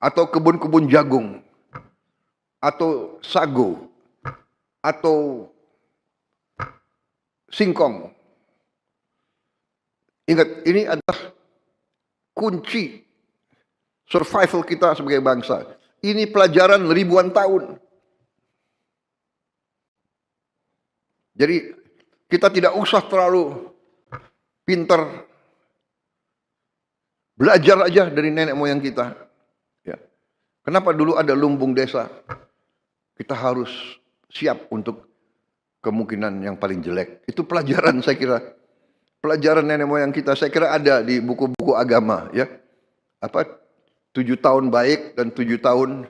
atau kebun-kebun jagung, atau sago, atau singkong. Ingat, ini adalah kunci survival kita sebagai bangsa. Ini pelajaran ribuan tahun. Jadi kita tidak usah terlalu pintar, belajar aja dari nenek moyang kita. Ya. Kenapa dulu ada lumbung desa? Kita harus siap untuk kemungkinan yang paling jelek. Itu pelajaran saya kira. Pelajaran nenek moyang kita saya kira ada di buku-buku agama, ya. 7 tahun baik dan 7 tahun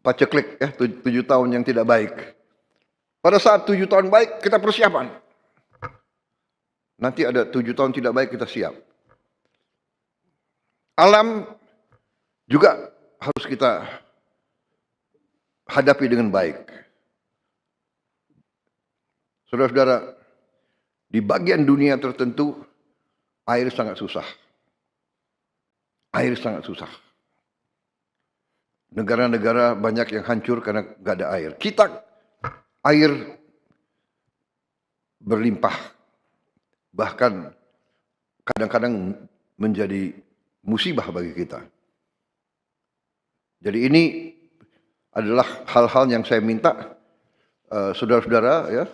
paceklik, ya, 7 tahun yang tidak baik. Pada saat 7 tahun baik kita persiapan. Nanti ada 7 tahun tidak baik kita siap. Alam juga harus kita hadapi dengan baik. Saudara-saudara, di bagian dunia tertentu air sangat susah. Air sangat susah. Negara-negara banyak yang hancur karena nggak ada air. Kita air berlimpah. Bahkan kadang-kadang menjadi musibah bagi kita. Jadi ini adalah hal-hal yang saya minta saudara-saudara, ya,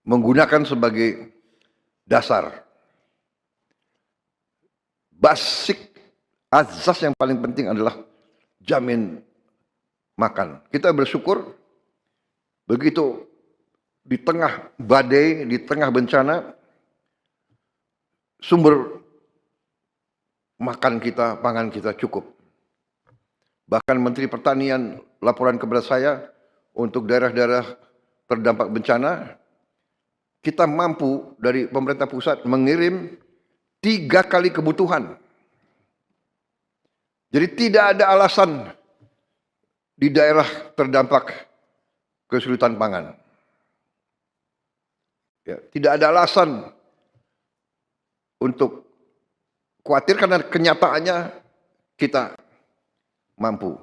menggunakan sebagai dasar. Basic azas yang paling penting adalah jamin makan. Kita bersyukur begitu di tengah badai, di tengah bencana, sumber makan kita, pangan kita cukup. Bahkan Menteri Pertanian laporan kepada saya untuk daerah-daerah terdampak bencana, kita mampu dari pemerintah pusat mengirim 3 kali kebutuhan. Jadi tidak ada alasan di daerah terdampak kesulitan pangan. Ya, tidak ada alasan untuk khawatir karena kenyataannya kita mampu.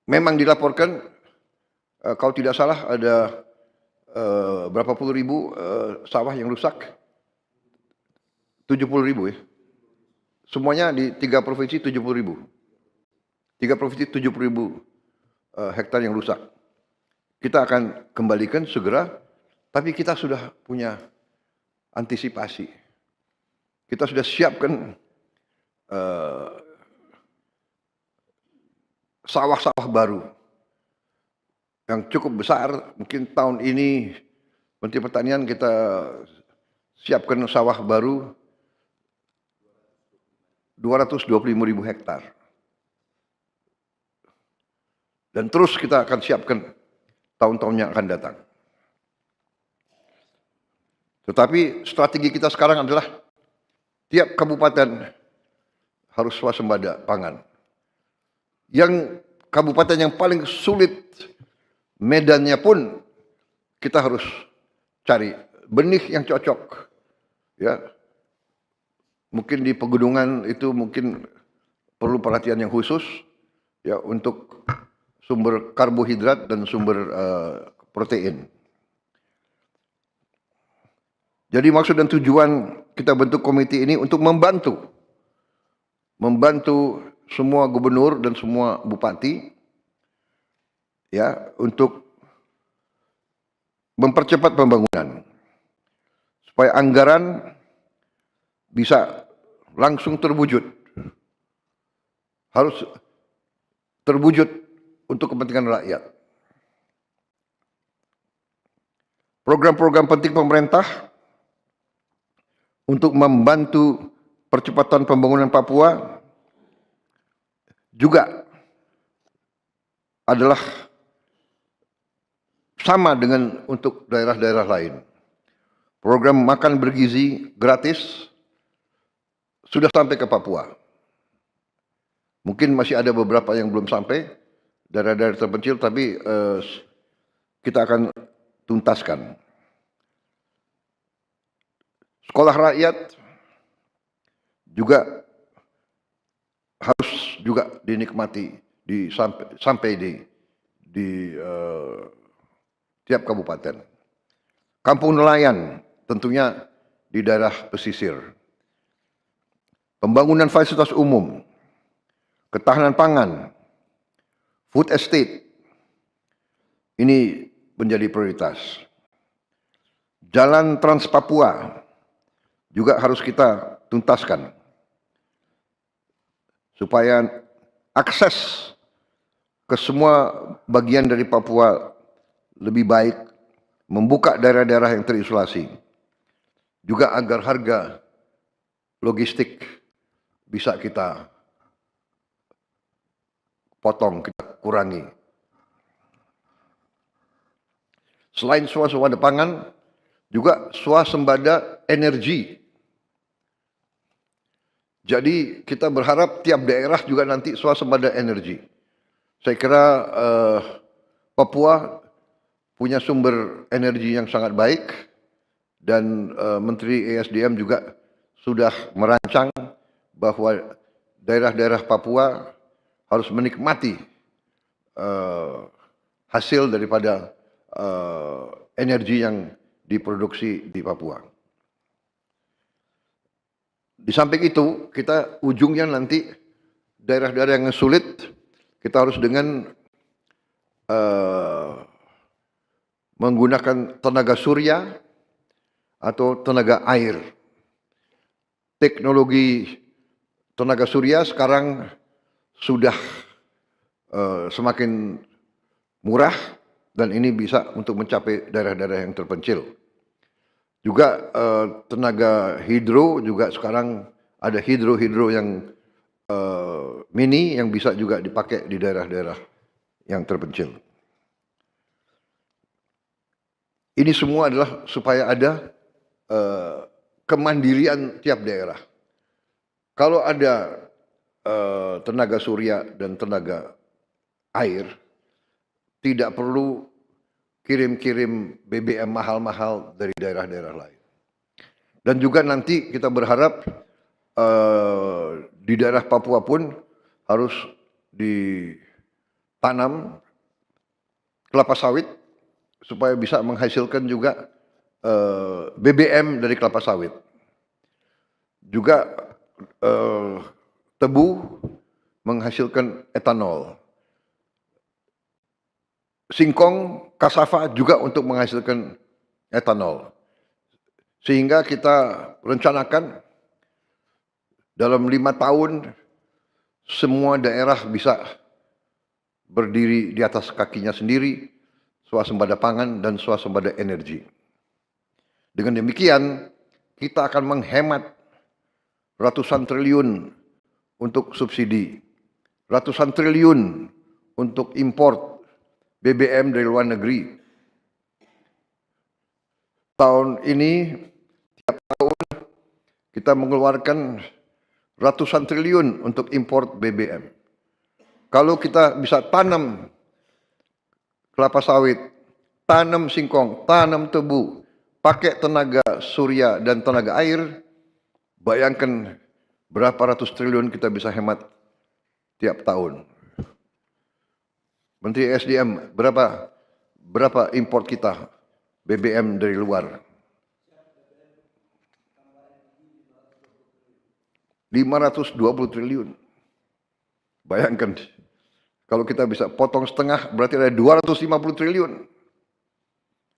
Memang dilaporkan kalau tidak salah ada berapa puluh ribu sawah yang rusak. 70.000 ya. Semuanya di 3 provinsi 70.000. 3 provinsi 70.000 hektar yang rusak. Kita akan kembalikan segera, tapi kita sudah punya antisipasi. Kita sudah siapkan sawah-sawah baru yang cukup besar. Mungkin tahun ini Menteri Pertanian kita siapkan sawah baru 225.000 hektar. Dan terus kita akan siapkan tahun-tahun yang akan datang. Tetapi strategi kita sekarang adalah tiap kabupaten harus swasembada pangan. Yang kabupaten yang paling sulit medannya pun kita harus cari benih yang cocok. Ya. Mungkin di pegunungan itu mungkin perlu perhatian yang khusus ya untuk sumber karbohidrat dan sumber protein. Jadi maksud dan tujuan kita bentuk komite ini untuk membantu semua gubernur dan semua bupati ya untuk mempercepat pembangunan supaya anggaran bisa langsung terwujud. Harus terwujud untuk kepentingan rakyat. Program-program penting pemerintah untuk membantu percepatan pembangunan Papua juga adalah sama dengan untuk daerah-daerah lain. Program makan bergizi gratis sudah sampai ke Papua. Mungkin masih ada beberapa yang belum sampai, daerah-daerah terpencil, tapi kita akan tuntaskan. Sekolah rakyat juga juga dinikmati sampai di tiap kabupaten. Kampung nelayan tentunya di daerah pesisir. Pembangunan fasilitas umum, ketahanan pangan, food estate, ini menjadi prioritas. Jalan Trans Papua juga harus kita tuntaskan supaya akses ke semua bagian dari Papua lebih baik, membuka daerah-daerah yang terisolasi, juga agar harga logistik bisa kita potong, kita kurangi. Selain swasembada pangan, juga swasembada energi. Jadi kita berharap tiap daerah juga nanti swasembada energi. Saya kira Papua punya sumber energi yang sangat baik dan Menteri ESDM juga sudah merancang bahwa daerah-daerah Papua harus menikmati hasil daripada energi yang diproduksi di Papua. Di samping itu, kita ujungnya nanti daerah-daerah yang sulit, kita harus dengan menggunakan tenaga surya atau tenaga air. Teknologi tenaga surya sekarang sudah semakin murah dan ini bisa untuk mencapai daerah-daerah yang terpencil. Juga tenaga hidro juga sekarang ada hidro yang mini yang bisa juga dipakai di daerah-daerah yang terpencil. Ini semua adalah supaya ada kemandirian tiap daerah. Kalau ada tenaga surya dan tenaga air, tidak perlu kirim-kirim BBM mahal-mahal dari daerah-daerah lain. Dan juga nanti kita berharap di daerah Papua pun harus ditanam kelapa sawit supaya bisa menghasilkan juga BBM dari kelapa sawit. Juga tebu menghasilkan etanol. Singkong, kasava juga untuk menghasilkan etanol. Sehingga kita rencanakan dalam 5 tahun semua daerah bisa berdiri di atas kakinya sendiri, swasembada pangan dan swasembada energi. Dengan demikian, kita akan menghemat ratusan triliun untuk subsidi, ratusan triliun untuk import BBM dari luar negeri. Tahun ini, tiap tahun kita mengeluarkan ratusan triliun untuk import BBM. Kalau kita bisa tanam kelapa sawit, tanam singkong, tanam tebu, pakai tenaga surya dan tenaga air, bayangkan berapa ratus triliun kita bisa hemat tiap tahun. Menteri SDM, berapa import kita BBM dari luar? 520 triliun. Bayangkan, kalau kita bisa potong setengah, berarti ada 250 triliun.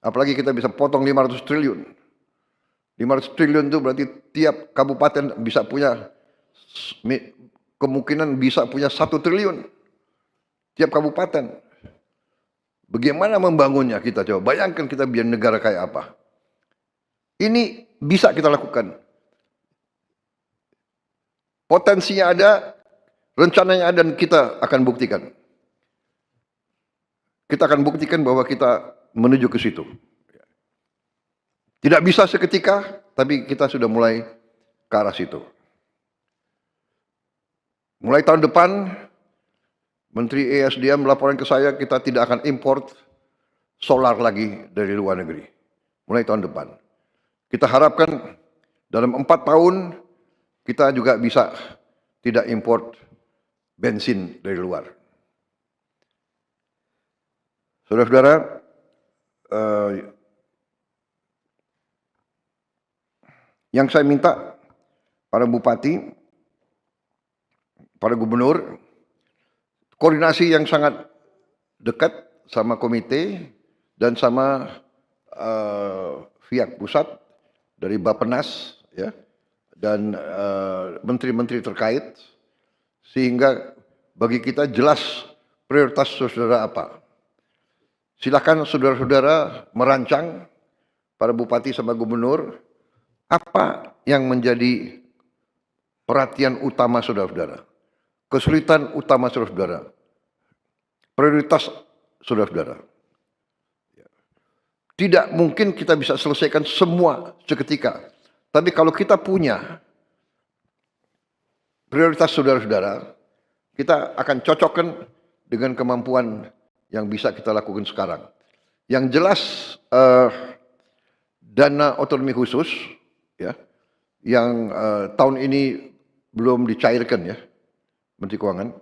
Apalagi kita bisa potong 500 triliun. 500 triliun itu berarti tiap kabupaten bisa punya, kemungkinan bisa punya 1 triliun. Tiap kabupaten. Bagaimana membangunnya kita coba? Bayangkan kita biar negara kayak apa. Ini bisa kita lakukan. Potensinya ada, rencananya ada dan kita akan buktikan. Kita akan buktikan bahwa kita menuju ke situ. Tidak bisa seketika, tapi kita sudah mulai ke arah situ. Mulai tahun depan, Menteri ESDM melaporkan ke saya kita tidak akan import solar lagi dari luar negeri. Mulai tahun depan. Kita harapkan dalam 4 tahun kita juga bisa tidak import bensin dari luar. Saudara-saudara, yang saya minta para bupati, para gubernur, koordinasi yang sangat dekat sama komite dan sama pihak pusat dari Bappenas, ya, dan menteri-menteri terkait, sehingga bagi kita jelas prioritas saudara apa. Silakan saudara-saudara merancang, para bupati sama gubernur, apa yang menjadi perhatian utama saudara-saudara, kesulitan utama saudara-saudara, prioritas saudara-saudara. Tidak mungkin kita bisa selesaikan semua seketika. Tapi kalau kita punya prioritas saudara-saudara, kita akan cocokkan dengan kemampuan yang bisa kita lakukan sekarang. Yang jelas dana otonomi khusus, ya, yang tahun ini belum dicairkan, ya, Menteri Keuangan.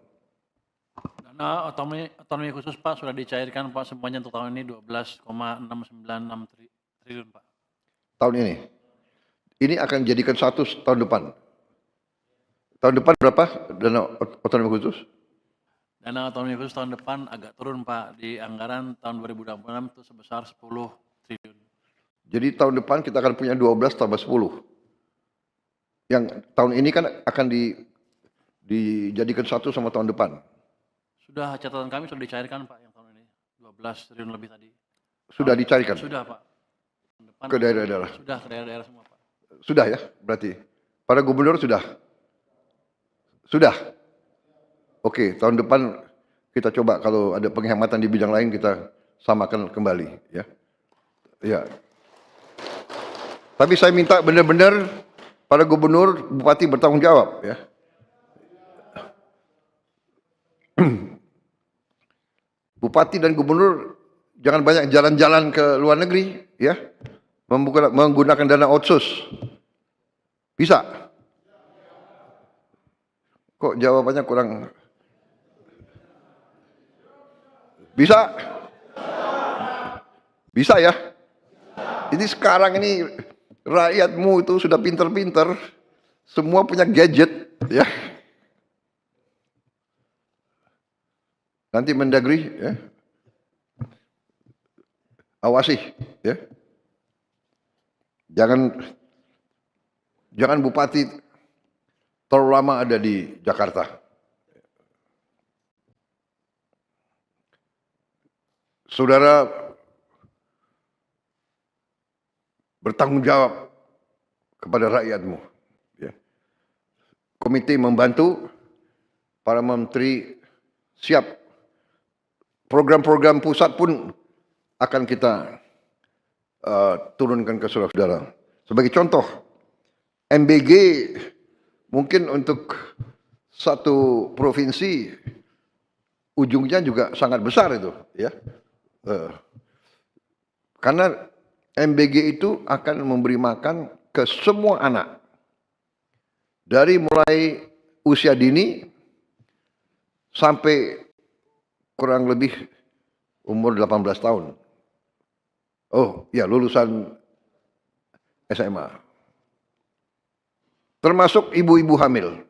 Dana otonomi khusus Pak sudah dicairkan Pak semuanya untuk tahun ini 12,696 triliun Pak. Tahun ini. Ini akan dijadikan satu tahun depan. Tahun depan berapa dana otonomi khusus? Dana otonomi khusus tahun depan agak turun Pak. Di anggaran tahun 2026 itu sebesar 10 triliun. Jadi tahun depan kita akan punya 12 tambah 10. Yang tahun ini kan akan dijadikan satu sama tahun depan. Sudah, catatan kami sudah dicairkan Pak yang tahun ini. 12 triliun lebih tadi. Sudah dicarikan? Sudah Pak. Depan ke daerah-daerah? Sudah, ke daerah-daerah semua Pak. Sudah ya berarti? Para gubernur sudah? Sudah? Oke, tahun depan kita coba kalau ada penghematan di bidang lain kita samakan kembali, ya. Ya. Tapi saya minta benar-benar para gubernur, bupati bertanggung jawab, ya. Bupati dan gubernur jangan banyak jalan-jalan ke luar negeri, ya, menggunakan dana otsus. Bisa? Kok jawabannya kurang? Bisa? Bisa ya? Ini sekarang ini rakyatmu itu sudah pinter-pinter, semua punya gadget, ya. Nanti Mendagri, ya, awasi, ya. Jangan bupati terlalu lama ada di Jakarta. Saudara bertanggung jawab kepada rakyatmu, ya. Komite membantu, para menteri siap. Program-program pusat pun akan kita turunkan ke saudara-saudara. Sebagai contoh, MBG mungkin untuk satu provinsi ujungnya juga sangat besar itu, ya. Karena MBG itu akan memberi makan ke semua anak. Dari mulai usia dini sampai kurang lebih umur 18 tahun. Oh, ya, lulusan SMA. Termasuk ibu-ibu hamil.